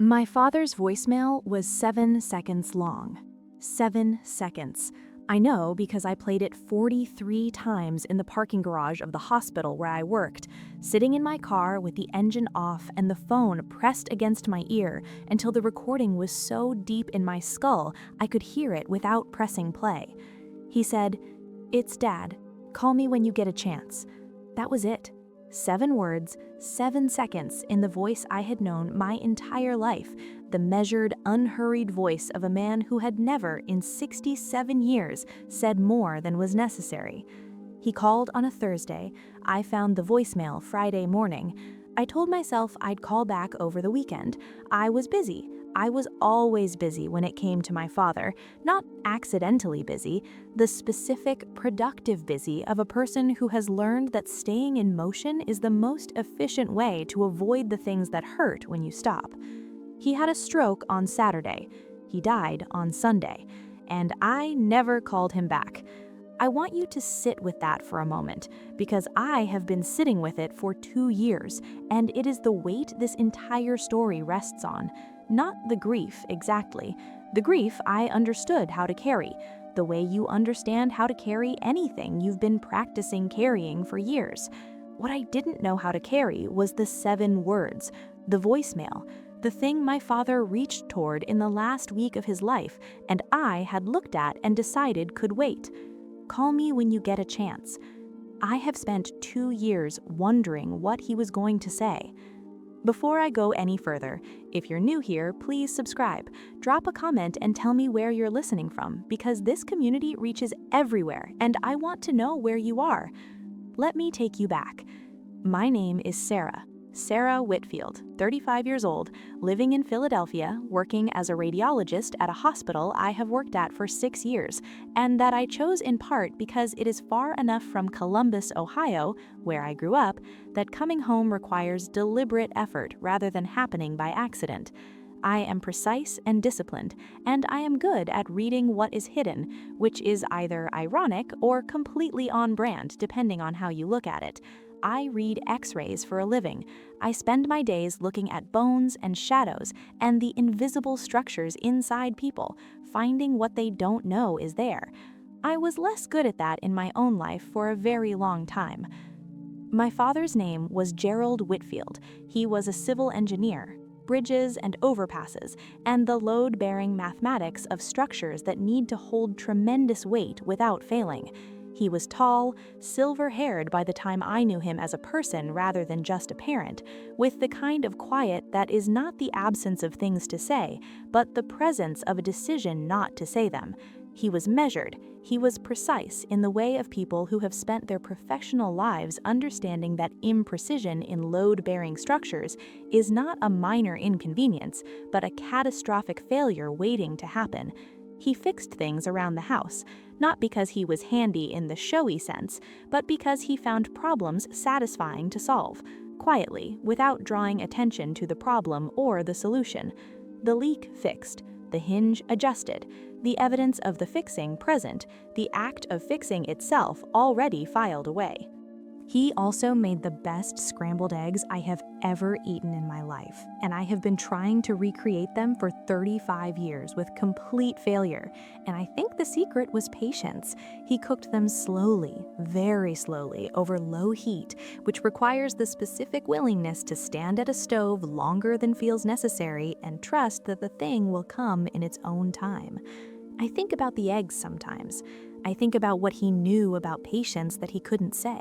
My father's voicemail was 7 seconds long. 7 seconds. I know because I played it 43 times in the parking garage of the hospital where I worked, sitting in my car with the engine off and the phone pressed against my ear until the recording was so deep in my skull I could hear it without pressing play. He said, "It's Dad. Call me when you get a chance." That was it. 7 words, 7 seconds in the voice I had known my entire life, the measured, unhurried voice of a man who had never, in 67 years, said more than was necessary. He called on a Thursday. I found the voicemail Friday morning. I told myself I'd call back over the weekend. I was busy. I was always busy when it came to my father, not accidentally busy, the specific, productive busy of a person who has learned that staying in motion is the most efficient way to avoid the things that hurt when you stop. He had a stroke on Saturday. He died on Sunday. And I never called him back. I want you to sit with that for a moment, because I have been sitting with it for 2 years, and it is the weight this entire story rests on. Not the grief, exactly. The grief I understood how to carry, the way you understand how to carry anything you've been practicing carrying for years. What I didn't know how to carry was the 7 words, the voicemail, the thing my father reached toward in the last week of his life, and I had looked at and decided could wait. Call me when you get a chance. I have spent 2 years wondering what he was going to say. Before I go any further, if you're new here, please subscribe. Drop a comment and tell me where you're listening from, because this community reaches everywhere and I want to know where you are. Let me take you back. My name is Sarah Whitfield, 35 years old, living in Philadelphia, working as a radiologist at a hospital I have worked at for 6 years, and that I chose in part because it is far enough from Columbus, Ohio, where I grew up, that coming home requires deliberate effort rather than happening by accident. I am precise and disciplined, and I am good at reading what is hidden, which is either ironic or completely on brand, depending on how you look at it. I read X-rays for a living. I spend my days looking at bones and shadows and the invisible structures inside people, finding what they don't know is there. I was less good at that in my own life for a very long time. My father's name was Gerald Whitfield. He was a civil engineer. Bridges and overpasses, and the load-bearing mathematics of structures that need to hold tremendous weight without failing. He was tall, silver-haired by the time I knew him as a person rather than just a parent, with the kind of quiet that is not the absence of things to say, but the presence of a decision not to say them. He was measured, he was precise in the way of people who have spent their professional lives understanding that imprecision in load-bearing structures is not a minor inconvenience, but a catastrophic failure waiting to happen. He fixed things around the house, not because he was handy in the showy sense, but because he found problems satisfying to solve, quietly, without drawing attention to the problem or the solution. The leak fixed, the hinge adjusted, the evidence of the fixing present, the act of fixing itself already filed away. He also made the best scrambled eggs I have ever eaten in my life, and I have been trying to recreate them for 35 years with complete failure, and I think the secret was patience. He cooked them slowly, very slowly, over low heat, which requires the specific willingness to stand at a stove longer than feels necessary and trust that the thing will come in its own time. I think about the eggs sometimes. I think about what he knew about patience that he couldn't say.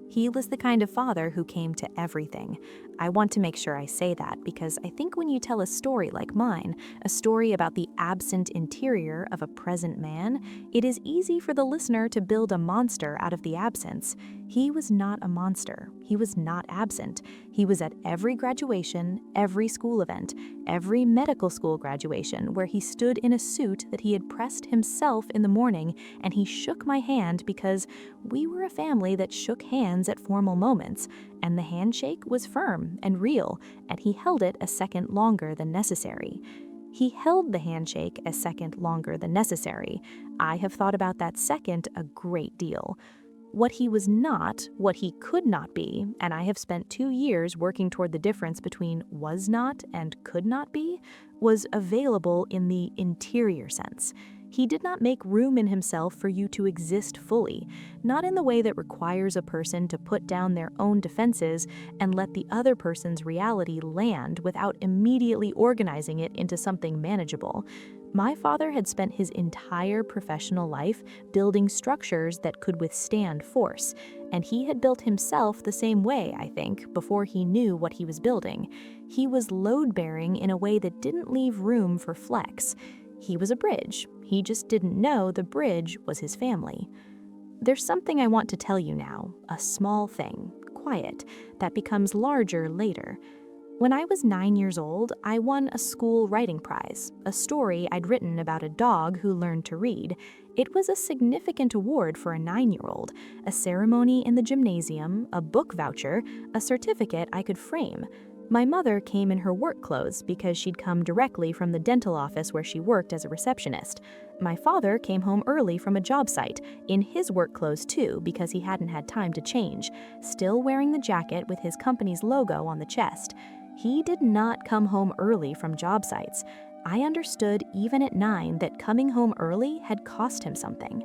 He was the kind of father who came to everything. I want to make sure I say that because I think when you tell a story like mine, a story about the absent interior of a present man, it is easy for the listener to build a monster out of the absence. He was not a monster. He was not absent. He was at every graduation, every school event, every medical school graduation where he stood in a suit that he had pressed himself in the morning, and he shook my hand because we were a family that shook hands at formal moments, and the handshake was firm and real, and he held it a second longer than necessary. He held the handshake a second longer than necessary. I have thought about that second a great deal. What he was not, what he could not be, and I have spent 2 years working toward the difference between was not and could not be, was available in the interior sense. He did not make room in himself for you to exist fully, not in the way that requires a person to put down their own defenses and let the other person's reality land without immediately organizing it into something manageable. My father had spent his entire professional life building structures that could withstand force, and he had built himself the same way, I think, before he knew what he was building. He was load-bearing in a way that didn't leave room for flex. He was a bridge. He just didn't know the bridge was his family. There's something I want to tell you now, a small thing, quiet, that becomes larger later. When I was 9 years old, I won a school writing prize, a story I'd written about a dog who learned to read. It was a significant award for a 9-year-old, a ceremony in the gymnasium, a book voucher, a certificate I could frame. My mother came in her work clothes because she'd come directly from the dental office where she worked as a receptionist. My father came home early from a job site, in his work clothes too because he hadn't had time to change, still wearing the jacket with his company's logo on the chest. He did not come home early from job sites. I understood even at 9 that coming home early had cost him something.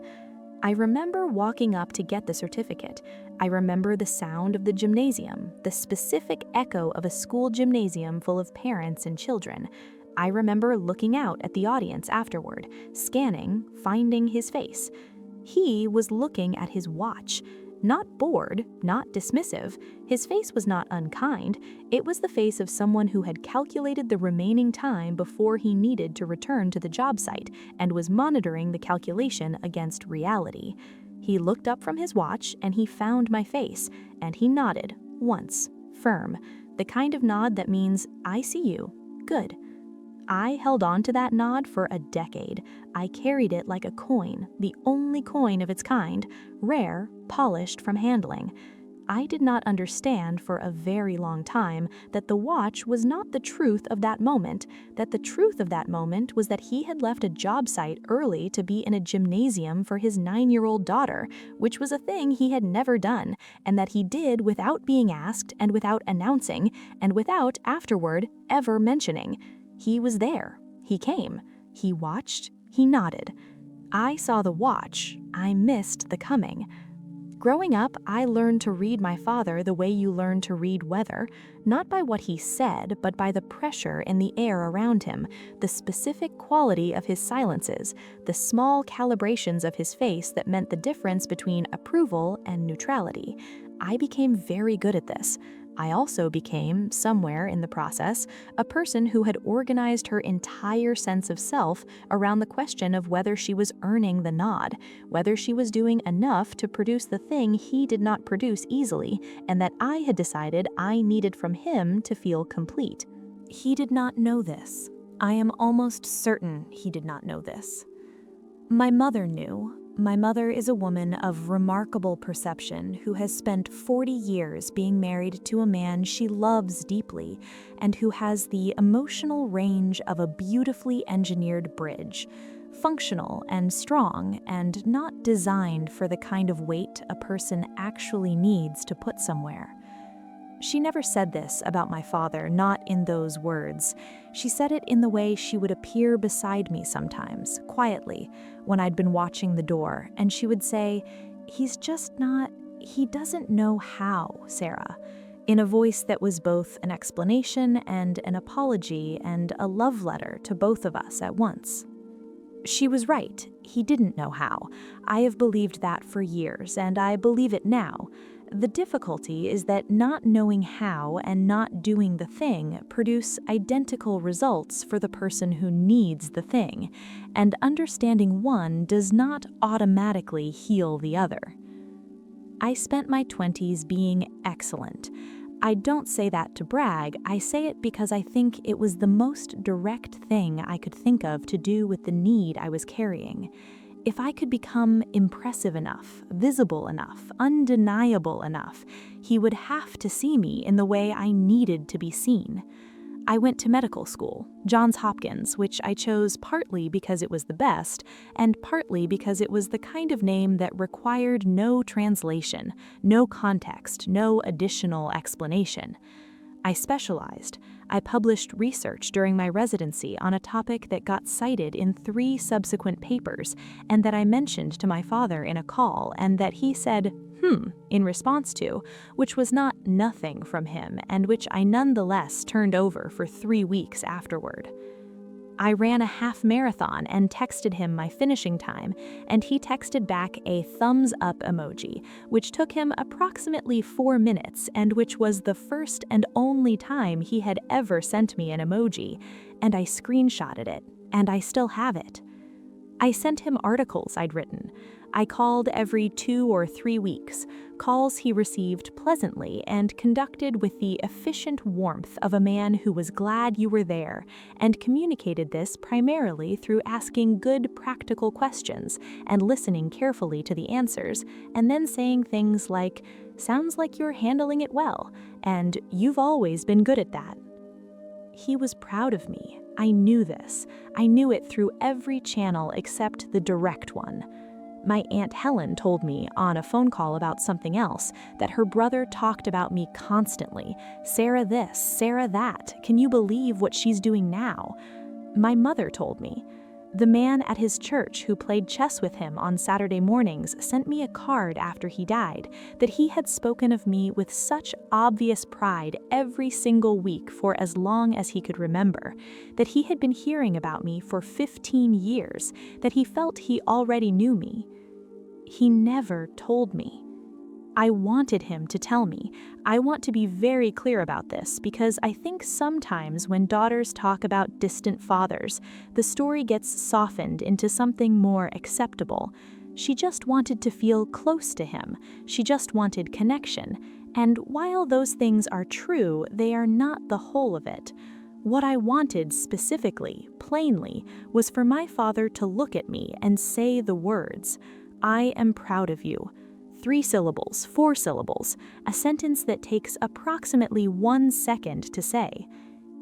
I remember walking up to get the certificate. I remember the sound of the gymnasium, the specific echo of a school gymnasium full of parents and children. I remember looking out at the audience afterward, scanning, finding his face. He was looking at his watch. Not bored, not dismissive. His face was not unkind. It was the face of someone who had calculated the remaining time before he needed to return to the job site and was monitoring the calculation against reality. He looked up from his watch and he found my face, and he nodded, once, firm, the kind of nod that means, I see you, good. I held on to that nod for a decade. I carried it like a coin, the only coin of its kind, rare, polished from handling. I did not understand for a very long time that the watch was not the truth of that moment, that the truth of that moment was that he had left a job site early to be in a gymnasium for his 9-year-old daughter, which was a thing he had never done, and that he did without being asked and without announcing, and without, afterward, ever mentioning. He was there. He came. He watched. He nodded. I saw the watch. I missed the coming. Growing up, I learned to read my father the way you learn to read weather, not by what he said, but by the pressure in the air around him, the specific quality of his silences, the small calibrations of his face that meant the difference between approval and neutrality. I became very good at this. I also became, somewhere in the process, a person who had organized her entire sense of self around the question of whether she was earning the nod, whether she was doing enough to produce the thing he did not produce easily, and that I had decided I needed from him to feel complete. He did not know this. I am almost certain he did not know this. My mother knew. My mother is a woman of remarkable perception who has spent 40 years being married to a man she loves deeply and who has the emotional range of a beautifully engineered bridge, functional and strong and not designed for the kind of weight a person actually needs to put somewhere. She never said this about my father, not in those words. She said it in the way she would appear beside me sometimes, quietly, when I'd been watching the door, and she would say, he doesn't know how, Sarah," in a voice that was both an explanation and an apology and a love letter to both of us at once. She was right. He didn't know how. I have believed that for years, and I believe it now. The difficulty is that not knowing how and not doing the thing produce identical results for the person who needs the thing, and understanding one does not automatically heal the other. I spent my 20s being excellent. I don't say that to brag, I say it because I think it was the most direct thing I could think of to do with the need I was carrying. If I could become impressive enough, visible enough, undeniable enough, he would have to see me in the way I needed to be seen. I went to medical school, Johns Hopkins, which I chose partly because it was the best, and partly because it was the kind of name that required no translation, no context, no additional explanation. I specialized. I published research during my residency on a topic that got cited in 3 subsequent papers, and that I mentioned to my father in a call, and that he said, in response to, which was not nothing from him, and which I nonetheless turned over for 3 weeks afterward. I ran a half marathon and texted him my finishing time, and he texted back a thumbs up emoji, which took him approximately 4 minutes and which was the first and only time he had ever sent me an emoji, and I screenshotted it, and I still have it. I sent him articles I'd written. I called every 2 or 3 weeks, calls he received pleasantly and conducted with the efficient warmth of a man who was glad you were there, and communicated this primarily through asking good practical questions and listening carefully to the answers, and then saying things like, "Sounds like you're handling it well," and "You've always been good at that." He was proud of me. I knew this. I knew it through every channel except the direct one. My Aunt Helen told me on a phone call about something else that her brother talked about me constantly. "Sarah this, Sarah that. Can you believe what she's doing now?" My mother told me. The man at his church who played chess with him on Saturday mornings sent me a card after he died that he had spoken of me with such obvious pride every single week for as long as he could remember, that he had been hearing about me for 15 years, that he felt he already knew me. He never told me. I wanted him to tell me. I want to be very clear about this because I think sometimes when daughters talk about distant fathers, the story gets softened into something more acceptable. She just wanted to feel close to him. She just wanted connection. And while those things are true, they are not the whole of it. What I wanted specifically, plainly, was for my father to look at me and say the words, "I am proud of you." 3 syllables, 4 syllables, a sentence that takes approximately 1 second to say.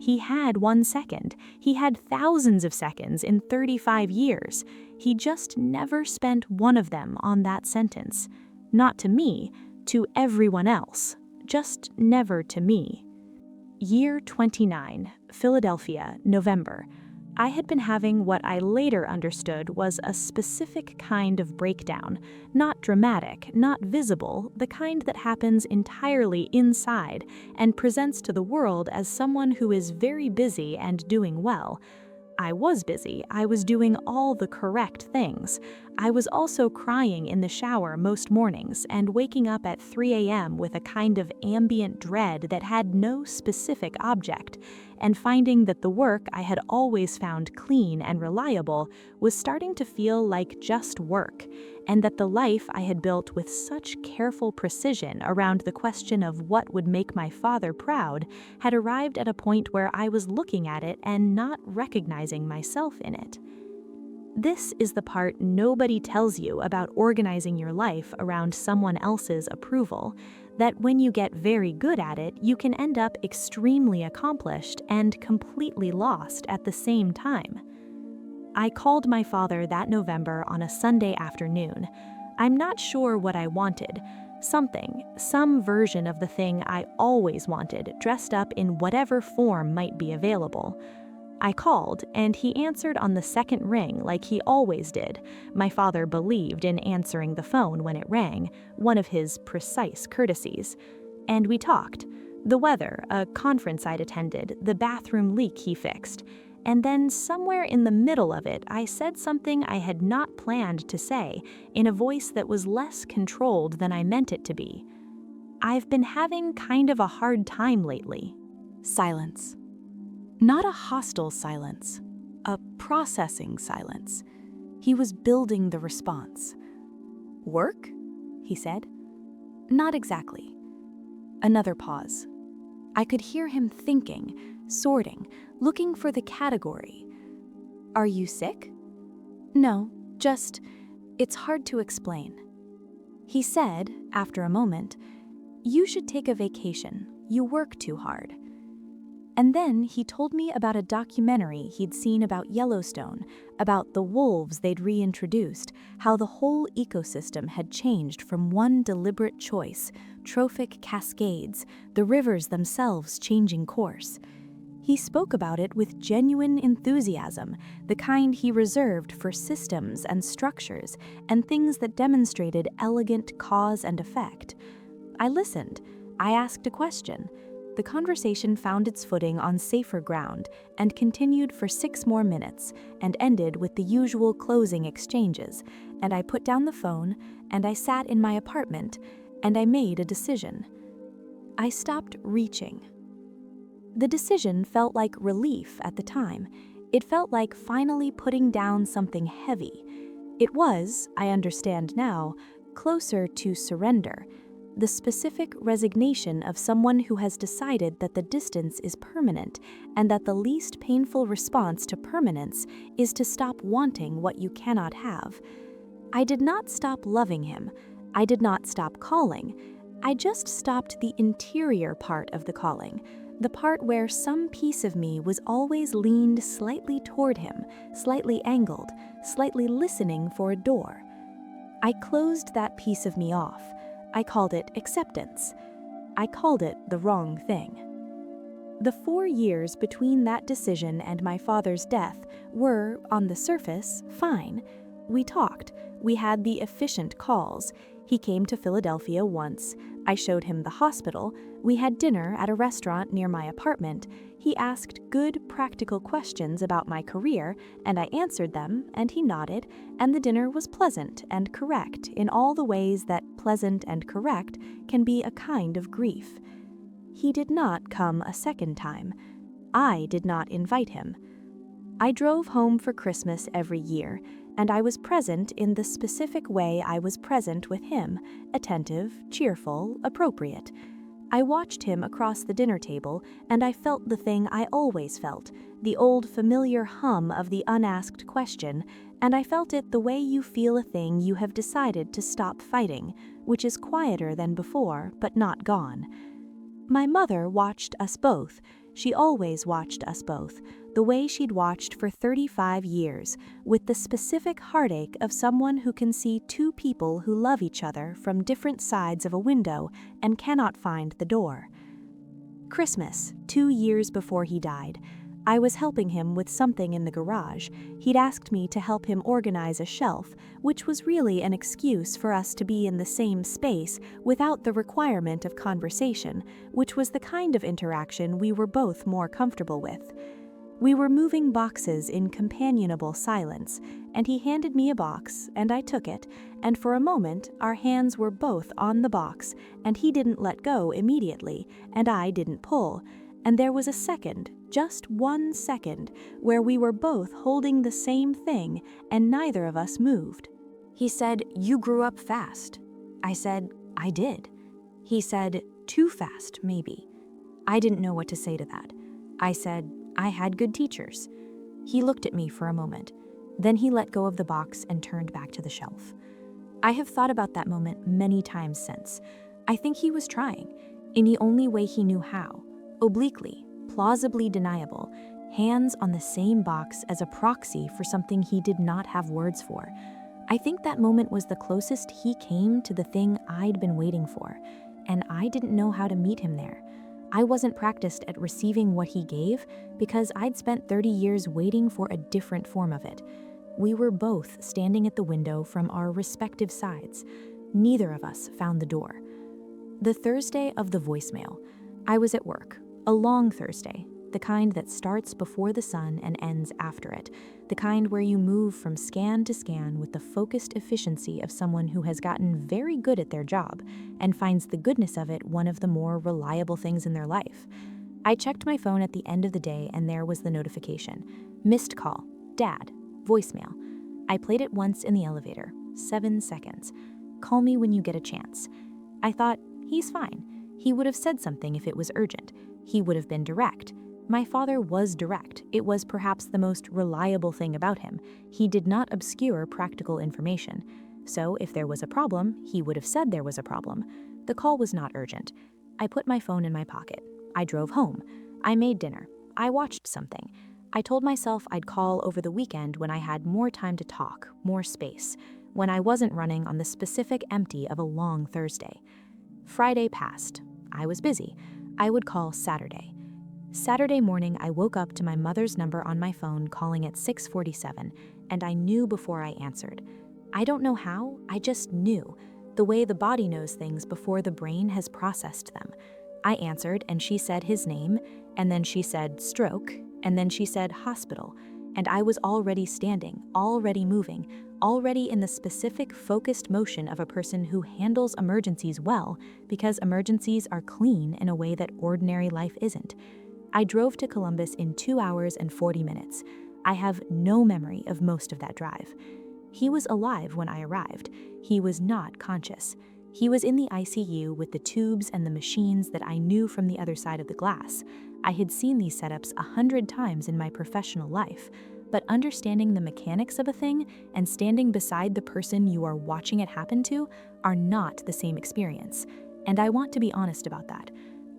He had 1 second. He had thousands of seconds in 35 years. He just never spent one of them on that sentence. Not to me, to everyone else. Just never to me. Year 29, Philadelphia, November. I had been having what I later understood was a specific kind of breakdown, not dramatic, not visible, the kind that happens entirely inside and presents to the world as someone who is very busy and doing well. I was busy. I was doing all the correct things. I was also crying in the shower most mornings and waking up at 3 a.m. with a kind of ambient dread that had no specific object, and finding that the work I had always found clean and reliable was starting to feel like just work, and that the life I had built with such careful precision around the question of what would make my father proud had arrived at a point where I was looking at it and not recognizing myself in it. This is the part nobody tells you about organizing your life around someone else's approval, that when you get very good at it, you can end up extremely accomplished and completely lost at the same time. I called my father that November on a Sunday afternoon. I'm not sure what I wanted. Some version of the thing I always wanted, dressed up in whatever form might be available. I called, and he answered on the second ring like he always did. My father believed in answering the phone when it rang, one of his precise courtesies. And we talked. The weather, a conference I'd attended, the bathroom leak he fixed. And then somewhere in the middle of it, I said something I had not planned to say, in a voice that was less controlled than I meant it to be. "I've been having kind of a hard time lately." Silence. Not a hostile silence, a processing silence. He was building the response. "Work?" he said. "Not exactly." Another pause. I could hear him thinking, sorting, looking for the category. "Are you sick?" "No, it's hard to explain." He said, after a moment, "You should take a vacation. You work too hard." And then he told me about a documentary he'd seen about Yellowstone, about the wolves they'd reintroduced, how the whole ecosystem had changed from one deliberate choice, trophic cascades, the rivers themselves changing course. He spoke about it with genuine enthusiasm, the kind he reserved for systems and structures and things that demonstrated elegant cause and effect. I listened. I asked a question. The conversation found its footing on safer ground and continued for 6 more minutes and ended with the usual closing exchanges, and I put down the phone and I sat in my apartment and I made a decision. I stopped reaching. The decision felt like relief at the time. It felt like finally putting down something heavy. It was, I understand now, closer to surrender, the specific resignation of someone who has decided that the distance is permanent and that the least painful response to permanence is to stop wanting what you cannot have. I did not stop loving him. I did not stop calling. I just stopped the interior part of the calling, the part where some piece of me was always leaned slightly toward him, slightly angled, slightly listening for a door. I closed that piece of me off. I called it acceptance. I called it the wrong thing. The 4 years between that decision and my father's death were, on the surface, fine. We talked. We had the efficient calls. He came to Philadelphia once. I showed him the hospital. We had dinner at a restaurant near my apartment. He asked good, practical questions about my career, and I answered them, and he nodded, and the dinner was pleasant and correct in all the ways that pleasant and correct can be a kind of grief. He did not come a second time. I did not invite him. I drove home for Christmas every year, and I was present in the specific way I was present with him, attentive, cheerful, appropriate. I watched him across the dinner table, and I felt the thing I always felt, the old familiar hum of the unasked question, and I felt it the way you feel a thing you have decided to stop fighting, which is quieter than before, but not gone. My mother watched us both. She always watched us both, the way she'd watched for 35 years, with the specific heartache of someone who can see 2 people who love each other from different sides of a window and cannot find the door. Christmas, 2 years before he died, I was helping him with something in the garage. He'd asked me to help him organize a shelf, which was really an excuse for us to be in the same space without the requirement of conversation, which was the kind of interaction we were both more comfortable with. We were moving boxes in companionable silence, and he handed me a box, and I took it, and for a moment our hands were both on the box, and he didn't let go immediately, and I didn't pull, and there was a second, just 1 second, where we were both holding the same thing, and neither of us moved. He said, "You grew up fast." I said, "I did." He said, "Too fast, maybe." I didn't know what to say to that. I said, "I had good teachers." He looked at me for a moment. Then he let go of the box and turned back to the shelf. I have thought about that moment many times since. I think he was trying, in the only way he knew how, obliquely, plausibly deniable, hands on the same box as a proxy for something he did not have words for. I think that moment was the closest he came to the thing I'd been waiting for, and I didn't know how to meet him there. I wasn't practiced at receiving what he gave because I'd spent 30 years waiting for a different form of it. We were both standing at the window from our respective sides. Neither of us found the door. The Thursday of the voicemail. I was at work. A long Thursday, the kind that starts before the sun and ends after it, the kind where you move from scan to scan with the focused efficiency of someone who has gotten very good at their job and finds the goodness of it one of the more reliable things in their life. I checked my phone at the end of the day and there was the notification. Missed call. Dad. Voicemail. I played it once in the elevator. 7 seconds. Call me when you get a chance. I thought, he's fine. He would have said something if it was urgent. He would have been direct. My father was direct. It was perhaps the most reliable thing about him. He did not obscure practical information. So if there was a problem, he would have said there was a problem. The call was not urgent. I put my phone in my pocket. I drove home. I made dinner. I watched something. I told myself I'd call over the weekend when I had more time to talk, more space, when I wasn't running on the specific empty of a long Thursday. Friday passed. I was busy. I would call Saturday. Saturday morning, I woke up to my mother's number on my phone calling at 6:47, and I knew before I answered. I don't know how, I just knew, the way the body knows things before the brain has processed them. I answered, and she said his name, and then she said stroke, and then she said hospital, and I was already standing, already moving, already in the specific focused motion of a person who handles emergencies well, because emergencies are clean in a way that ordinary life isn't. I drove to Columbus in 2 hours and 40 minutes. I have no memory of most of that drive. He was alive when I arrived. He was not conscious. He was in the ICU with the tubes and the machines that I knew from the other side of the glass. I had seen these setups 100 times in my professional life, but understanding the mechanics of a thing and standing beside the person you are watching it happen to are not the same experience. And I want to be honest about that.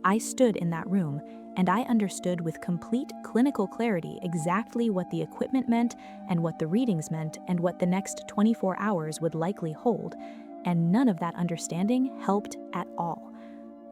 I stood in that room, and I understood with complete clinical clarity exactly what the equipment meant and what the readings meant and what the next 24 hours would likely hold, and none of that understanding helped at all.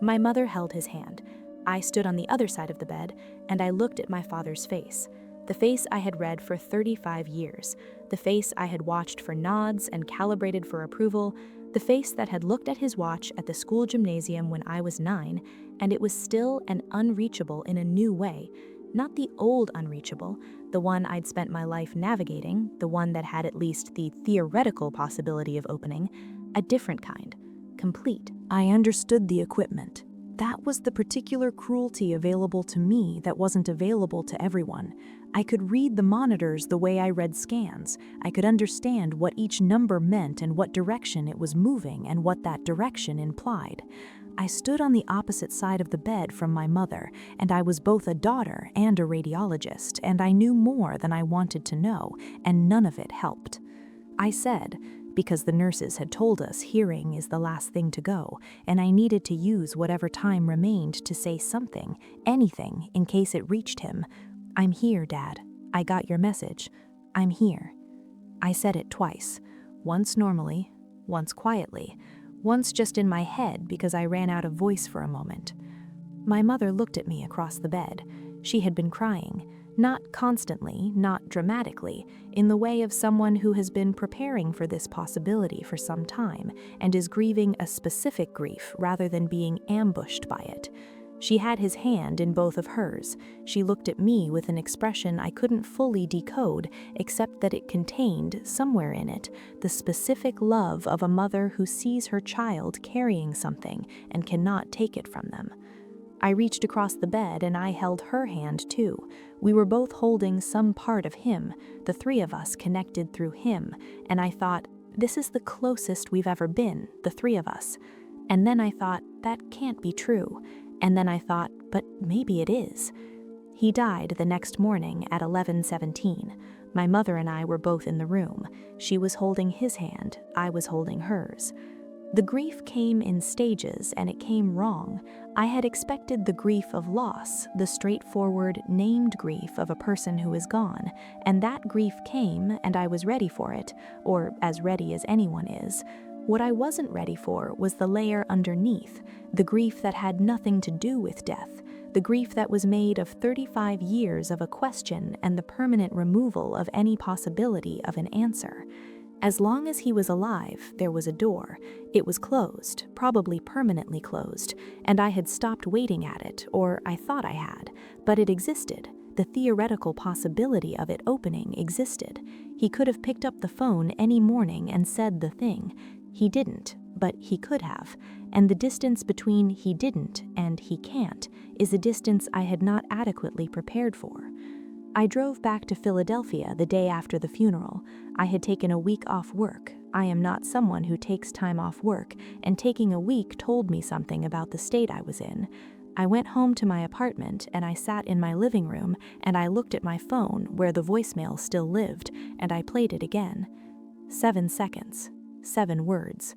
My mother held his hand. I stood on the other side of the bed, and I looked at my father's face, the face I had read for 35 years, the face I had watched for nods and calibrated for approval, the face that had looked at his watch at the school gymnasium when I was 9, and it was still and unreachable in a new way. Not the old unreachable, the one I'd spent my life navigating, the one that had at least the theoretical possibility of opening, a different kind, complete. I understood the equipment. That was the particular cruelty available to me that wasn't available to everyone. I could read the monitors the way I read scans. I could understand what each number meant and what direction it was moving and what that direction implied. I stood on the opposite side of the bed from my mother, and I was both a daughter and a radiologist, and I knew more than I wanted to know, and none of it helped. I said, because the nurses had told us hearing is the last thing to go, and I needed to use whatever time remained to say something, anything, in case it reached him. "I'm here, Dad. I got your message. I'm here." I said it twice, once normally, once quietly, once just in my head because I ran out of voice for a moment. My mother looked at me across the bed. She had been crying. Not constantly, not dramatically, in the way of someone who has been preparing for this possibility for some time and is grieving a specific grief rather than being ambushed by it. She had his hand in both of hers. She looked at me with an expression I couldn't fully decode, except that it contained, somewhere in it, the specific love of a mother who sees her child carrying something and cannot take it from them. I reached across the bed and I held her hand too. We were both holding some part of him, the three of us connected through him, and I thought, this is the closest we've ever been, the three of us. And then I thought, that can't be true. And then I thought, but maybe it is. He died the next morning at 11:17. My mother and I were both in the room. She was holding his hand, I was holding hers. The grief came in stages, and it came wrong. I had expected the grief of loss, the straightforward, named grief of a person who is gone, and that grief came, and I was ready for it, or as ready as anyone is. What I wasn't ready for was the layer underneath, the grief that had nothing to do with death, the grief that was made of 35 years of a question and the permanent removal of any possibility of an answer. As long as he was alive, there was a door. It was closed, probably permanently closed, and I had stopped waiting at it, or I thought I had, but it existed. The theoretical possibility of it opening existed. He could have picked up the phone any morning and said the thing. He didn't, but he could have, and the distance between he didn't and he can't is a distance I had not adequately prepared for. I drove back to Philadelphia the day after the funeral. I had taken a week off work. I am not someone who takes time off work, and taking a week told me something about the state I was in. I went home to my apartment, and I sat in my living room, and I looked at my phone where the voicemail still lived, and I played it again. 7 seconds. 7 words.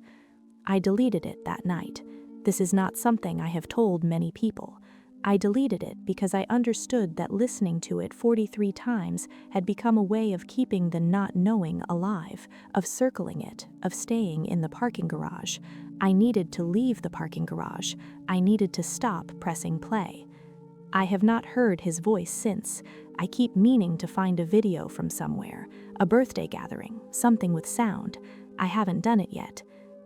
I deleted it that night. This is not something I have told many people. I deleted it because I understood that listening to it 43 times had become a way of keeping the not knowing alive, of circling it, of staying in the parking garage. I needed to leave the parking garage. I needed to stop pressing play. I have not heard his voice since. I keep meaning to find a video from somewhere, a birthday gathering, something with sound. I haven't done it yet.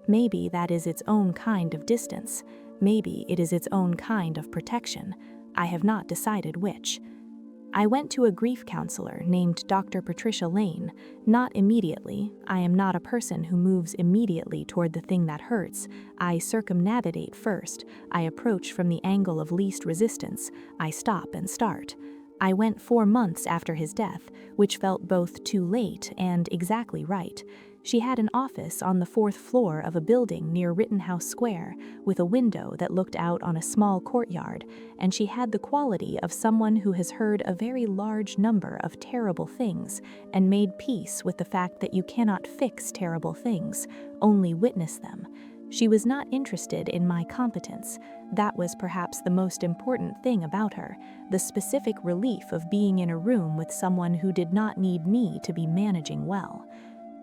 Maybe that is its own kind of distance. Maybe it is its own kind of protection. I have not decided which. I went to a grief counselor named Dr. Patricia Lane. Not immediately. I am not a person who moves immediately toward the thing that hurts. I circumnavigate first. I approach from the angle of least resistance. I stop and start. I went 4 months after his death, which felt both too late and exactly right. She had an office on the 4th floor of a building near Rittenhouse Square, with a window that looked out on a small courtyard, and she had the quality of someone who has heard a very large number of terrible things and made peace with the fact that you cannot fix terrible things, only witness them. She was not interested in my competence. That was perhaps the most important thing about her, the specific relief of being in a room with someone who did not need me to be managing well.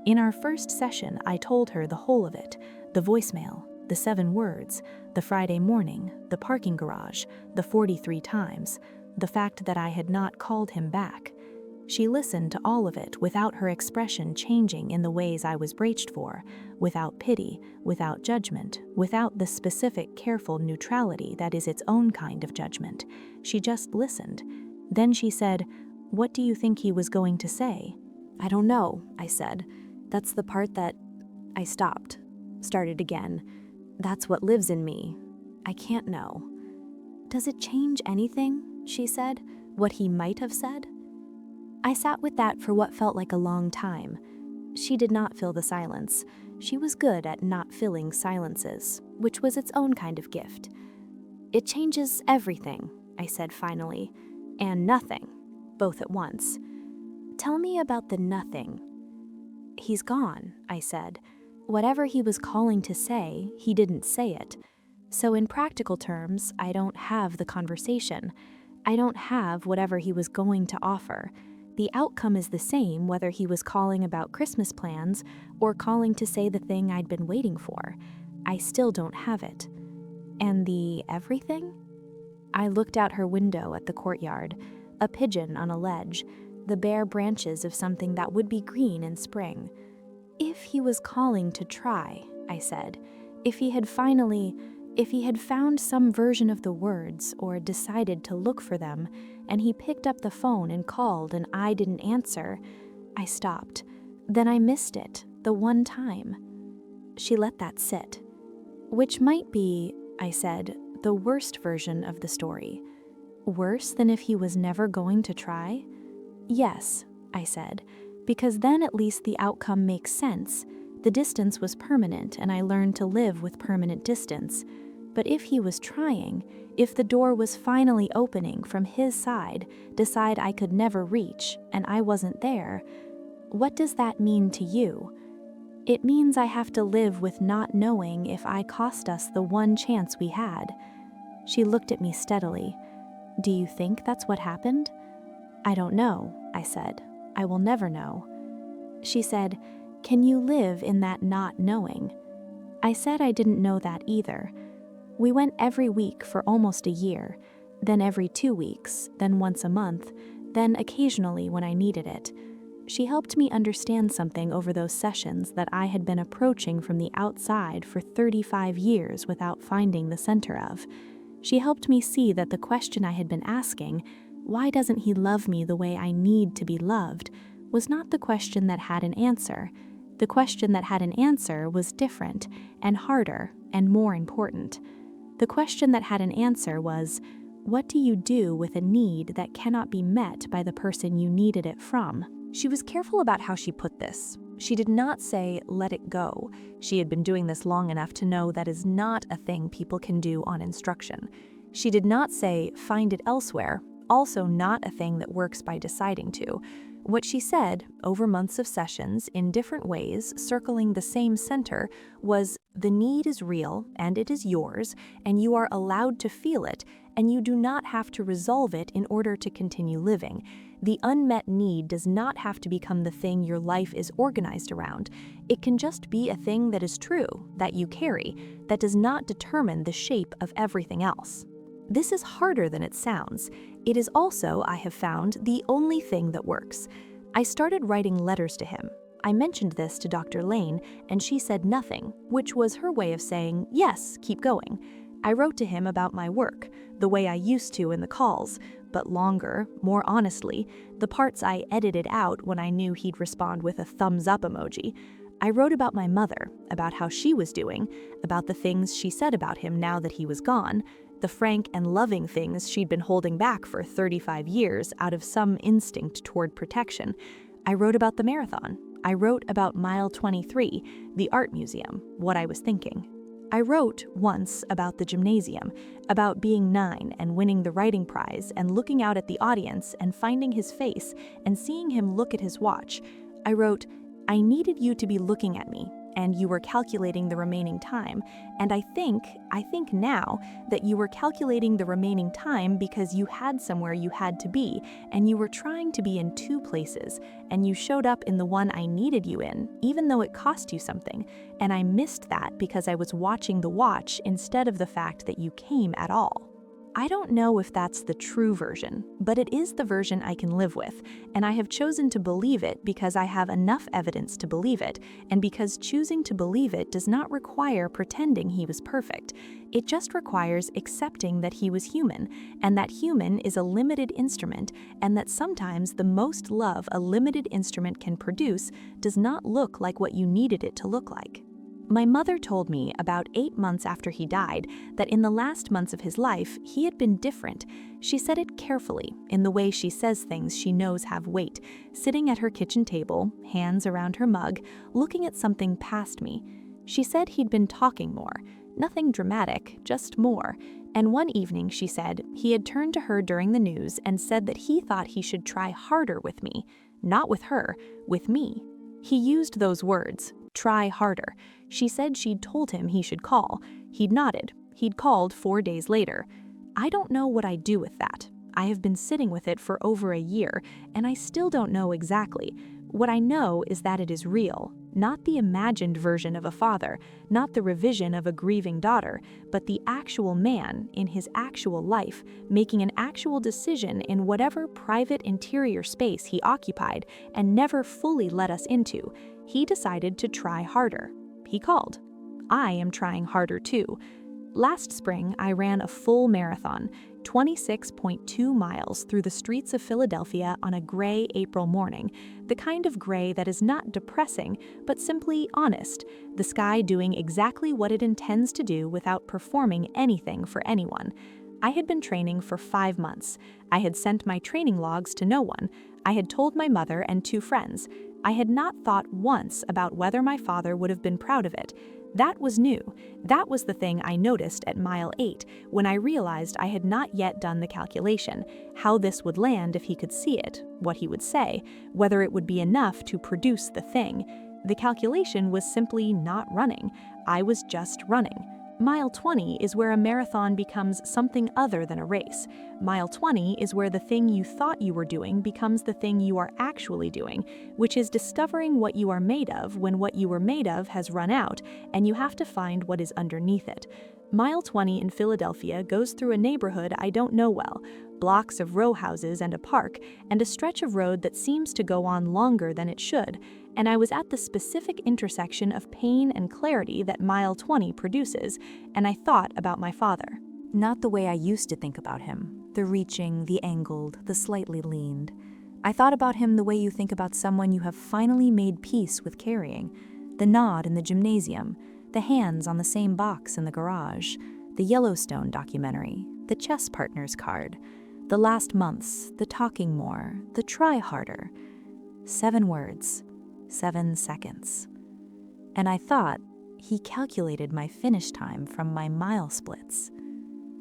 In our first session, I told her the whole of it, the voicemail, the 7 words, the Friday morning, the parking garage, the 43 times, the fact that I had not called him back. She listened to all of it without her expression changing in the ways I was braced for, without pity, without judgment, without the specific careful neutrality that is its own kind of judgment. She just listened. Then she said, "What do you think he was going to say?" "I don't know," I said. "That's the part that..." I stopped, started again. "That's what lives in me. I can't know." "Does it change anything?" she said. "What he might have said?" I sat with that for what felt like a long time. She did not fill the silence. She was good at not filling silences, which was its own kind of gift. "It changes everything," I said finally, "and nothing, both at once." "Tell me about the nothing." "He's gone," I said. "Whatever he was calling to say, he didn't say it. So in practical terms, I don't have the conversation. I don't have whatever he was going to offer. The outcome is the same whether he was calling about Christmas plans or calling to say the thing I'd been waiting for. I still don't have it." "And the everything?" I looked out her window at the courtyard, a pigeon on a ledge, the bare branches of something that would be green in spring. "If he was calling to try," I said, if he had found some version of the words or decided to look for them, and he picked up the phone and called and I didn't answer." I stopped. "Then I missed it, the one time." She let that sit. "Which might be," I said, "the worst version of the story." "Worse than if he was never going to try?" "Yes," I said, "because then at least the outcome makes sense. The distance was permanent and I learned to live with permanent distance. But if he was trying, if the door was finally opening from his side, decide I could never reach, and I wasn't there, what does that mean to you?" "It means I have to live with not knowing if I cost us the one chance we had." She looked at me steadily. "Do you think that's what happened?" "I don't know," I said. "I will never know." She said, "Can you live in that not knowing?" I said I didn't know that either. We went every week for almost a year, then every 2 weeks, then once a month, then occasionally when I needed it. She helped me understand something over those sessions that I had been approaching from the outside for 35 years without finding the center of. She helped me see that the question I had been asking, "Why doesn't he love me the way I need to be loved?" was not the question that had an answer. The question that had an answer was different and harder and more important. The question that had an answer was, what do you do with a need that cannot be met by the person you needed it from? She was careful about how she put this. She did not say, "let it go." She had been doing this long enough to know that is not a thing people can do on instruction. She did not say, "find it elsewhere," also not a thing that works by deciding to. What she said, over months of sessions, in different ways, circling the same center, was, The need is real, and it is yours, and you are allowed to feel it, and you do not have to resolve it in order to continue living. The unmet need does not have to become the thing your life is organized around. It can just be a thing that is true, that you carry, that does not determine the shape of everything else. This is harder than it sounds. It is also, I have found, the only thing that works. I started writing letters to him. I mentioned this to Dr. Lane, and she said nothing, which was her way of saying, yes, keep going. I wrote to him about my work, the way I used to in the calls, but longer, more honestly, the parts I edited out when I knew he'd respond with a thumbs up emoji. I wrote about my mother, about how she was doing, about the things she said about him now that he was gone, the frank and loving things she'd been holding back for 35 years out of some instinct toward protection. I wrote about the marathon. I wrote about Mile 23, the art museum, what I was thinking. I wrote once about the gymnasium, about being 9 and winning the writing prize and looking out at the audience and finding his face and seeing him look at his watch. I wrote, I needed you to be looking at me, and you were calculating the remaining time, and I think now that you were calculating the remaining time because you had somewhere you had to be, and you were trying to be in 2 places, and you showed up in the one I needed you in, even though it cost you something, and I missed that because I was watching the watch instead of the fact that you came at all. I don't know if that's the true version, but it is the version I can live with, and I have chosen to believe it because I have enough evidence to believe it, and because choosing to believe it does not require pretending he was perfect. It just requires accepting that he was human, and that human is a limited instrument, and that sometimes the most love a limited instrument can produce does not look like what you needed it to look like. My mother told me about 8 months after he died that in the last months of his life, he had been different. She said it carefully, in the way she says things she knows have weight, sitting at her kitchen table, hands around her mug, looking at something past me. She said he'd been talking more, nothing dramatic, just more. And one evening, she said, he had turned to her during the news and said that he thought he should try harder with me. Not with her, with me. He used those words, try harder. She said she'd told him he should call. He'd nodded. He'd called 4 days later. I don't know what I do with that. I have been sitting with it for over a year, and I still don't know exactly. What I know is that it is real, not the imagined version of a father, not the revision of a grieving daughter, but the actual man in his actual life, making an actual decision in whatever private interior space he occupied and never fully let us into. He decided to try harder. He called. I am trying harder too. Last spring, I ran a full marathon, 26.2 miles through the streets of Philadelphia on a gray April morning, the kind of gray that is not depressing, but simply honest, the sky doing exactly what it intends to do without performing anything for anyone. I had been training for 5 months. I had sent my training logs to no one. I had told my mother and 2 friends. I had not thought once about whether my father would have been proud of it. That was new. That was the thing I noticed at mile 8 when I realized I had not yet done the calculation, how this would land if he could see it, what he would say, whether it would be enough to produce the thing. The calculation was simply not running. I was just running. Mile 20 is where a marathon becomes something other than a race. Mile 20 is where the thing you thought you were doing becomes the thing you are actually doing, which is discovering what you are made of when what you were made of has run out, and you have to find what is underneath it. Mile 20 in Philadelphia goes through a neighborhood I don't know well, blocks of row houses and a park, and a stretch of road that seems to go on longer than it should, and I was at the specific intersection of pain and clarity that Mile 20 produces, and I thought about my father. Not the way I used to think about him, the reaching, the angled, the slightly leaned. I thought about him the way you think about someone you have finally made peace with carrying, the nod in the gymnasium, the hands on the same box in the garage, the Yellowstone documentary, the chess partner's card, the last months, the talking more, the try harder. 7 words, 7 seconds. And I thought he calculated my finish time from my mile splits.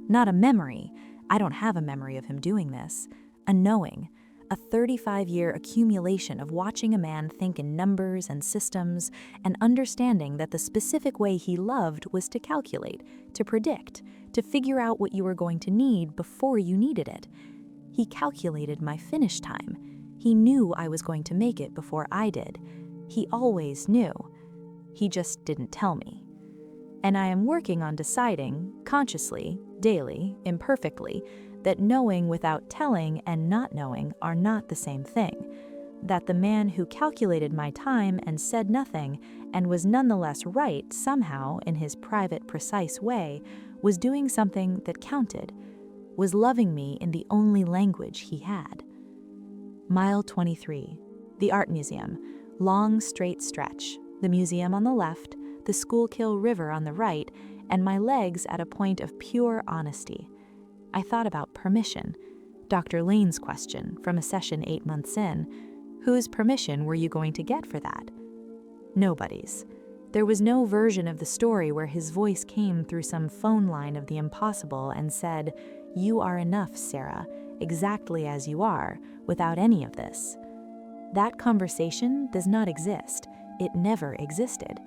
Not a memory, I don't have a memory of him doing this, a knowing, a 35-year accumulation of watching a man think in numbers and systems and understanding that the specific way he loved was to calculate, to predict, to figure out what you were going to need before you needed it. He calculated my finish time. He knew I was going to make it before I did. He always knew. He just didn't tell me. And I am working on deciding, consciously, daily, imperfectly, that knowing without telling and not knowing are not the same thing. That the man who calculated my time and said nothing and was nonetheless right somehow in his private, precise way was doing something that counted, was loving me in the only language he had. Mile 23, the Art Museum, long straight stretch, the museum on the left, the Schuylkill River on the right, and my legs at a point of pure honesty. I thought about permission, Dr. Lane's question from a session 8 months in. Whose permission were you going to get for that? Nobody's. There was no version of the story where his voice came through some phone line of the impossible and said, "You are enough, Sarah, exactly as you are, without any of this." That conversation does not exist. It never existed.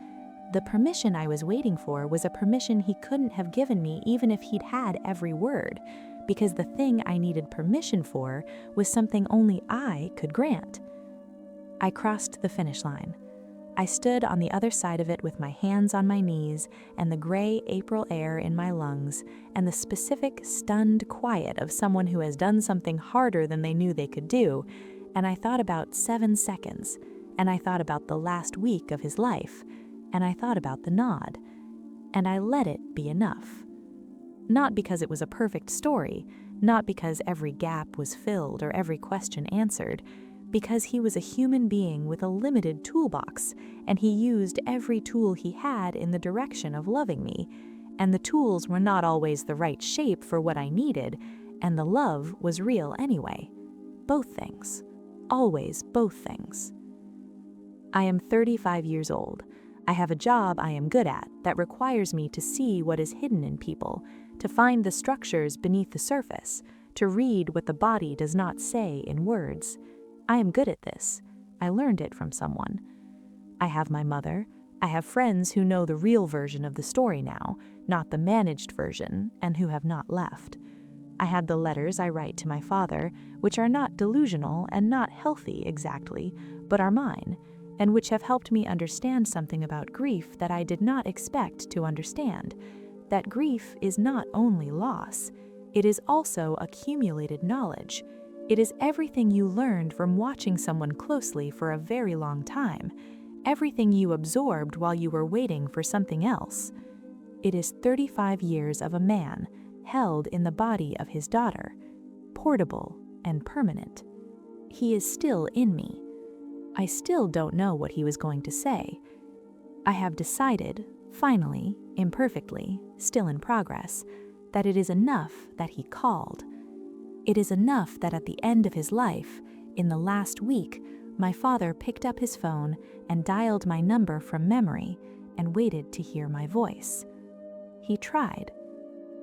The permission I was waiting for was a permission he couldn't have given me even if he'd had every word, because the thing I needed permission for was something only I could grant. I crossed the finish line. I stood on the other side of it with my hands on my knees and the gray April air in my lungs and the specific, stunned quiet of someone who has done something harder than they knew they could do, and I thought about 7 seconds, and I thought about the last week of his life, and I thought about the nod, and I let it be enough. Not because it was a perfect story, not because every gap was filled or every question answered, because he was a human being with a limited toolbox, and he used every tool he had in the direction of loving me, and the tools were not always the right shape for what I needed, and the love was real anyway. Both things. Always both things. I am 35 years old. I have a job I am good at that requires me to see what is hidden in people, to find the structures beneath the surface, to read what the body does not say in words. I am good at this. I learned it from someone. I have my mother. I have friends who know the real version of the story now, not the managed version, and who have not left. I had the letters I write to my father, which are not delusional and not healthy exactly, but are mine, and which have helped me understand something about grief that I did not expect to understand. That grief is not only loss, it is also accumulated knowledge. It is everything you learned from watching someone closely for a very long time, everything you absorbed while you were waiting for something else. It is 35 years of a man held in the body of his daughter, portable and permanent. He is still in me. I still don't know what he was going to say. I have decided, finally, imperfectly, still in progress, that it is enough that he called. It is enough that at the end of his life, in the last week, my father picked up his phone and dialed my number from memory and waited to hear my voice. He tried.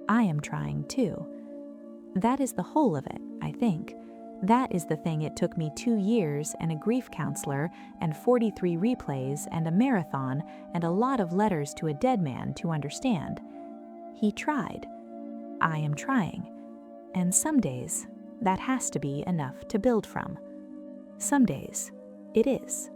I am trying too. That is the whole of it, I think. That is the thing it took me 2 years and a grief counselor and 43 replays and a marathon and a lot of letters to a dead man to understand. He tried. I am trying. And some days, that has to be enough to build from. Some days, it is.